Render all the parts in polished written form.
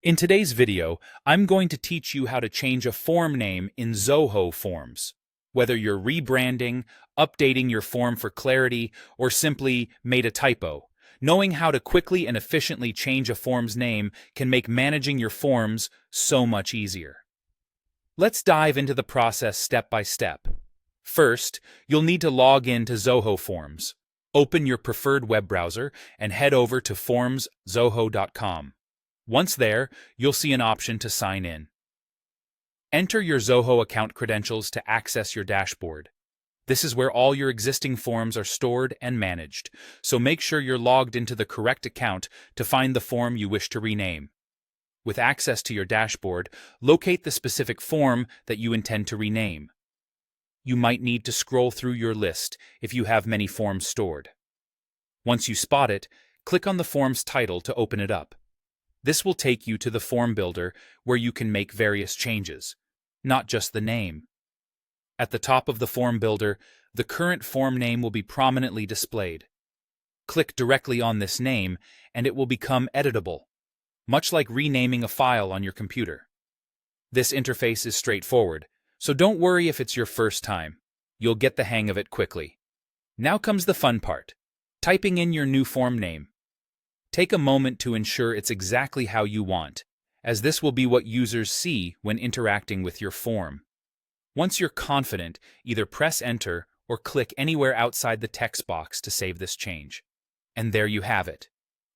In today's video, I'm going to teach you how to change a form name in Zoho Forms. Whether you're rebranding, updating your form for clarity, or simply made a typo, knowing how to quickly and efficiently change a form's name can make managing your forms so much easier. Let's dive into the process step by step. First, you'll need to log in to Zoho Forms. Open your preferred web browser and head over to formszoho.com. Once there, you'll see an option to sign in. Enter your Zoho account credentials to access your dashboard. This is where all your existing forms are stored and managed, so make sure you're logged into the correct account to find the form you wish to rename. With access to your dashboard, locate the specific form that you intend to rename. You might need to scroll through your list if you have many forms stored. Once you spot it, click on the form's title to open it up. This will take you to the form builder where you can make various changes, not just the name. At the top of the form builder, the current form name will be prominently displayed. Click directly on this name and it will become editable, much like renaming a file on your computer. This interface is straightforward, so don't worry if it's your first time. You'll get the hang of it quickly. Now comes the fun part, typing in your new form name. Take a moment to ensure it's exactly how you want, as this will be what users see when interacting with your form. Once you're confident, either press Enter or click anywhere outside the text box to save this change. And there you have it.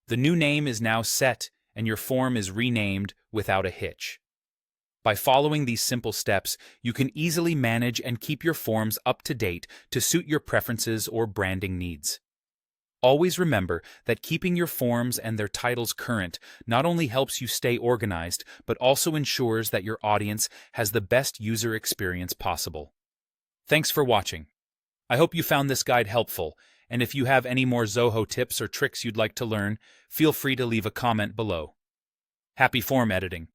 The new name is now set and your form is renamed without a hitch. By following these simple steps, you can easily manage and keep your forms up to date to suit your preferences or branding needs. Always remember that keeping your forms and their titles current not only helps you stay organized, but also ensures that your audience has the best user experience possible. Thanks for watching. I hope you found this guide helpful, and if you have any more Zoho tips or tricks you'd like to learn, feel free to leave a comment below. Happy form editing!